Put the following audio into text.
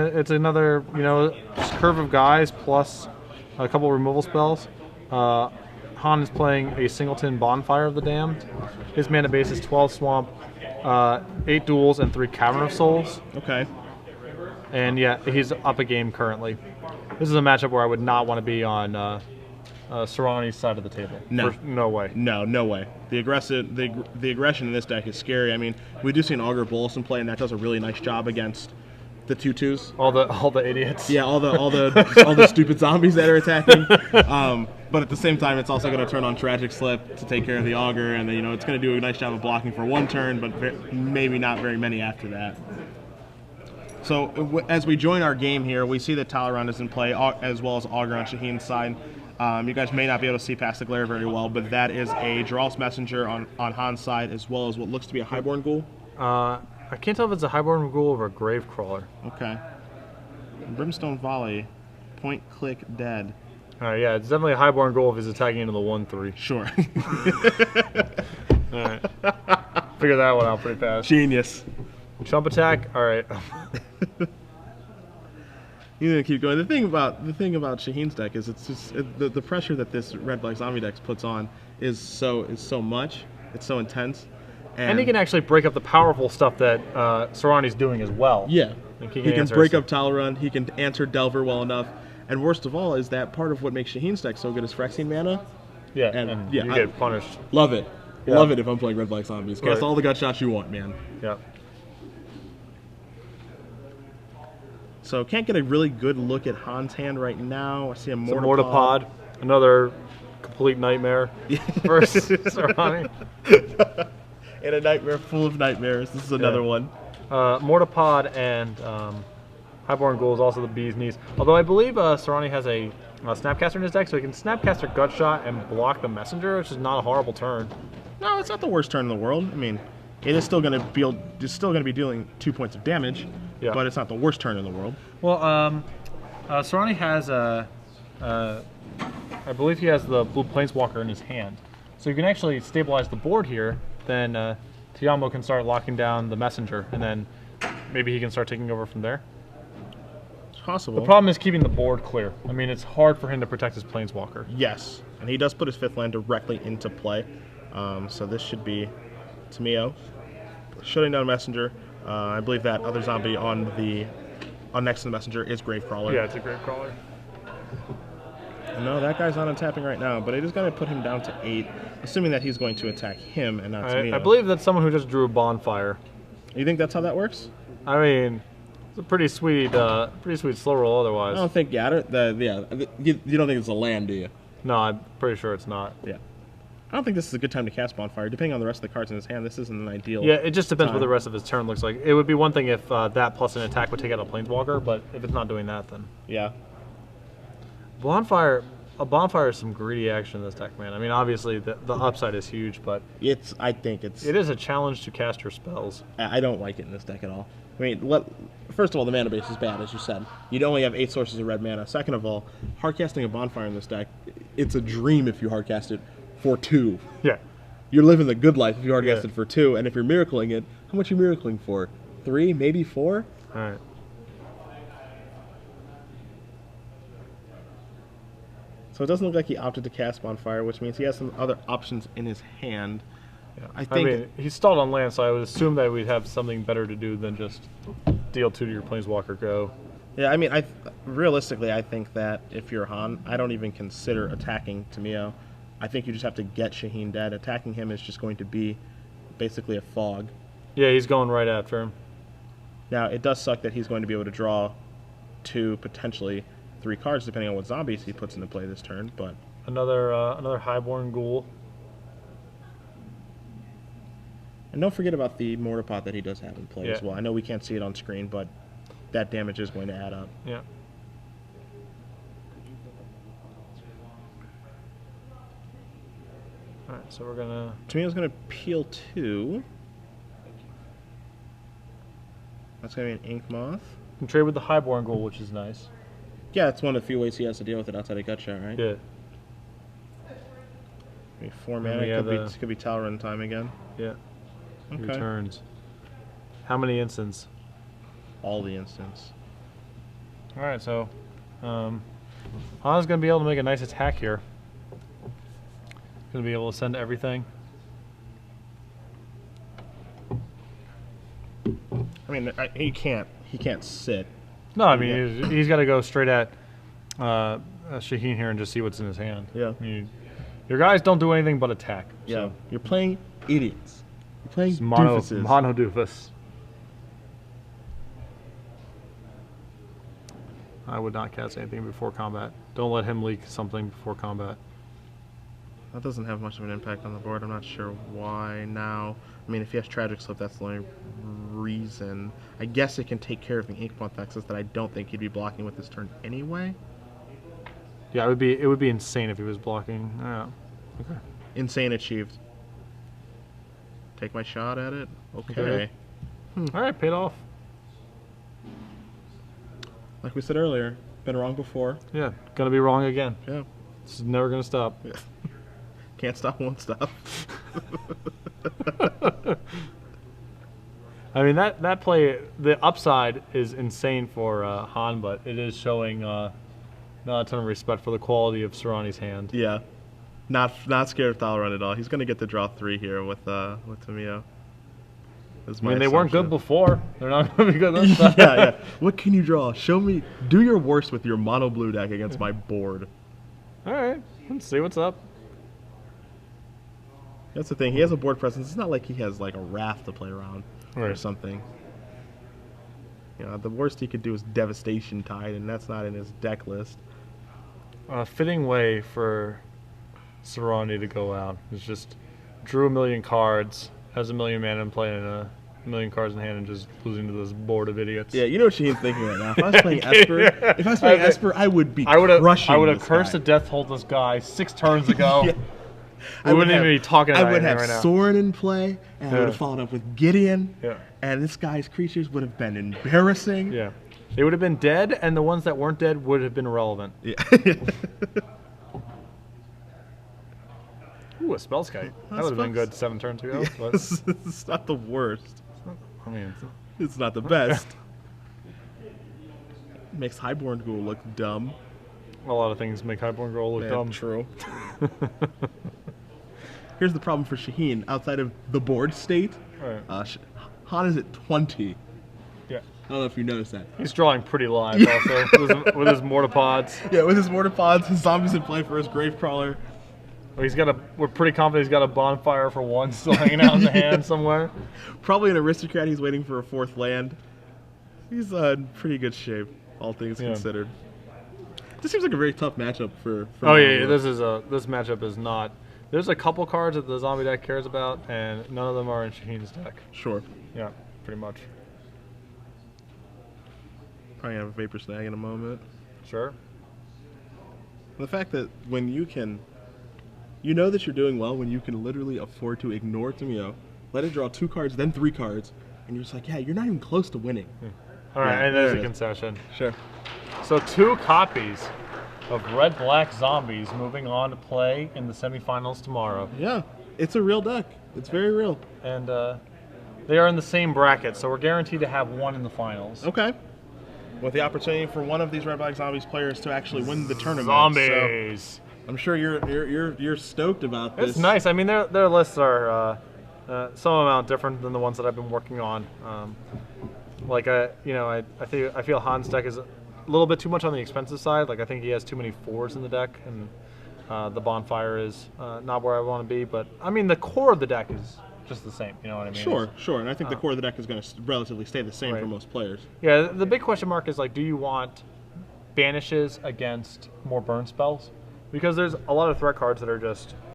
It's another, just curve of guys plus a couple removal spells. Han is playing a singleton Bonfire of the Damned. His mana base is 12 Swamp, 8 Duels, and 3 Cavern of Souls. Okay. And yeah, he's up a game currently. This is a matchup where I would not want to be on Soorani's side of the table. No. No way. No way. The aggression in this deck is scary. I mean, we do see an Augur Bolus in play, and that does a really nice job against the 2/2s. All the idiots. Yeah, all the stupid zombies that are attacking. But at the same time, it's also going to turn on Tragic Slip to take care of the Augur, and then, it's going to do a nice job of blocking for one turn, but maybe not very many after that. So as we join our game here, we see that Talleyrand is in play, as well as Augur on Shaheen's side. You guys may not be able to see past the glare very well, but that is a Dral's Messenger on Han's side, as well as what looks to be a Highborn Ghoul. I can't tell if it's a Highborn Ghoul or a Gravecrawler. Okay. Brimstone Volley, point click dead. Yeah, it's definitely a Highborn Ghoul if he's attacking into the 1/3. Sure. All right. Figure that one out pretty fast. Genius. Chump attack. All right. You're gonna keep going. The thing about Shaheen's deck is it's just the pressure that this red black zombie deck puts on is so much. It's so intense. And he can actually break up the powerful stuff that Soorani's doing as well. Yeah. Like he can break up Talleyrand. He can answer Delver well enough. And worst of all is that part of what makes Shaheen's deck so good is Phyrexian mana. Yeah, and you get punished. Love it. Yeah. Love it if I'm playing red black zombies. Cast all the gut shots you want, man. Yeah. So can't get a really good look at Han's hand right now. I see a Mortapod. Another complete nightmare versus Soorani. And a nightmare full of nightmares. This is another one. Mortapod and Highborn Ghoul is also the bee's knees. Although I believe Soorani has a Snapcaster in his deck, so he can Snapcaster Gut Shot and block the Messenger, which is not a horrible turn. No, it's not the worst turn in the world. I mean, it is still going to be dealing 2 points of damage, but it's not the worst turn in the world. Well, Soorani has I believe he has the blue Planeswalker in his hand, so you can actually stabilize the board here. Then Tiamo can start locking down the Messenger, and then maybe he can start taking over from there. It's possible. The problem is keeping the board clear. I mean, it's hard for him to protect his Planeswalker. Yes, and he does put his 5th land directly into play, so this should be Tamio shutting down Messenger. I believe that other zombie on next to the Messenger is Gravecrawler. Yeah, it's a Gravecrawler. No, that guy's not untapping right now, but it is going to put him down to 8, assuming that he's going to attack him and not Tamio. I believe that's someone who just drew a Bonfire. You think that's how that works? I mean, it's a pretty sweet slow roll otherwise. I don't think, you don't think it's a land, do you? No, I'm pretty sure it's not. Yeah. I don't think this is a good time to cast Bonfire. Depending on the rest of the cards in his hand, this isn't an ideal. Yeah, it just depends what the rest of his turn looks like. It would be one thing if that plus an attack would take out a Planeswalker, but if it's not doing that, then... Yeah. A Bonfire is some greedy action in this deck, man. I mean, obviously, the upside is huge, but... I think it is a challenge to cast your spells. I don't like it in this deck at all. I mean, first of all, the mana base is bad, as you said. You'd only have 8 sources of red mana. Second of all, hardcasting a Bonfire in this deck, it's a dream if you hardcast it for 2. Yeah. You're living the good life if you hardcast it for 2, and if you're miracling it, how much are you miracling for? 3, maybe 4? All right. So it doesn't look like he opted to cast Bonfire, which means he has some other options in his hand. Yeah. I mean, he's stalled on land, so I would assume that we'd have something better to do than just deal 2 to your Planeswalker, go. Yeah, I mean, realistically, I think that if you're Han, I don't even consider attacking Tamio. I think you just have to get Shaheen dead. Attacking him is just going to be basically a fog. Yeah, he's going right after him. Now, it does suck that he's going to be able to draw 2, potentially 3 cards, depending on what zombies he puts into play this turn, but... Another Highborn Ghoul. And don't forget about the Mortapod that he does have in play as well. I know we can't see it on screen, but that damage is going to add up. Yeah. Alright, so we're gonna... Tamio's gonna peel 2. That's gonna be an Ink Moth. You can trade with the Highborn Ghoul, which is nice. Yeah, it's one of the few ways he has to deal with it outside of Gut Shot, right? Yeah. Maybe 4 mana, could be Talleyrand time again. Yeah. Okay. Returns. How many instants? All the instants. All right, so Han's going to be able to make a nice attack here. Going to be able to send everything. I mean, he can't sit. No, I mean, he's got to go straight at Shaheen here and just see what's in his hand. Yeah. I mean, your guys don't do anything but attack. Yeah. So. You're playing idiots. You're playing Mono doofuses. doofus. I would not cast anything before combat. Don't let him leak something before combat. That doesn't have much of an impact on the board. I'm not sure why now. I mean, if he has Tragic Slip, that's the only reason. I guess it can take care of the Inkmoth Nexus that I don't think he'd be blocking with this turn anyway. Yeah, it would be insane if he was blocking. Yeah. Okay. Insane achieved. Take my shot at it. Okay. All right, paid off. Like we said earlier, been wrong before. Yeah, gonna be wrong again. Yeah. This is never gonna stop. Yeah. Can't stop, won't stop. I mean, that play, the upside is insane for Han, but it is showing not a ton of respect for the quality of Soorani's hand. Yeah. Not scared of Thal Run at all. He's gonna get to draw 3 here with Tamio. I mean, they weren't good before. They're not going to be good this time. Yeah. What can you draw? Show me. Do your worst with your mono blue deck against my board. All right. Let's see what's up. That's the thing. He has a board presence. It's not like he has like a Wrath to play around or Right. something. You know, the worst he could do is Devastation Tide, and that's not in his deck list. A fitting way for Soorani to go out is just drew a million cards, has a million mana in play, and a million cards in hand, and just losing to this board of idiots. Yeah, you know what Shaheen's thinking right now. If I was playing Esper, I would be crushing I would have this cursed guy. to death hold this guy 6 turns ago. Yeah. We wouldn't even be talking about I would anything have right now. Soorani in play, and I would have followed up with Gideon. Yeah. And this guy's creatures would have been embarrassing. Yeah. They would have been dead, and the ones that weren't dead would have been irrelevant. Yeah. Ooh, a spell kite. That would have been good 7 turns ago. But It's not the worst. I mean, It's not the best. Makes Highborn Ghoul look dumb. a lot of things make Highborn Girl look Yeah, dumb. True. Here's the problem for Shaheen. Outside of the board state, Right. Han is at 20. Yeah. I don't know if you noticed that. He's drawing pretty live also with his Mortapods. Yeah, with his Mortapods, his zombies in play for his Gravecrawler. We're pretty confident he's got a bonfire for 1 still hanging out in the hand somewhere. Probably an Aristocrat. He's waiting for a 4th land. He's in pretty good shape, all things considered. This seems like a very tough matchup for Oh yeah, this matchup is not. There's a couple cards that the zombie deck cares about, and none of them are in Shaheen's deck. Sure. Yeah, pretty much. Probably have a Vapor Snag in a moment. Sure. The fact that when you can, you know that you're doing well when you can literally afford to ignore Tamio, let it draw 2 cards, then 3 cards, and you're just like, yeah, you're not even close to winning. All right, Yeah, and there there's it a is. concession. Sure. So 2 copies of red-black zombies moving on to play in the semifinals tomorrow, Yeah, it's a real deck. It's very real. and they are in the same bracket, so we're guaranteed to have one in the finals. Okay. With the opportunity for one of these Red Black Zombies players to actually win the tournament. Zombies. So I'm sure you're stoked about this. It's nice. I mean, their lists are some amount different than the ones that I've been working on. I feel Han's deck is a little bit too much on the expensive side. Like I think he has too many 4s in the deck, and the bonfire is not where I want to be. But I mean, the core of the deck is just the same. You know what I mean? Sure. And I think the core of the deck is going to relatively stay the same for most players. Yeah. The big question mark is like, do you want banishes against more burn spells? Because there's a lot of threat cards that are just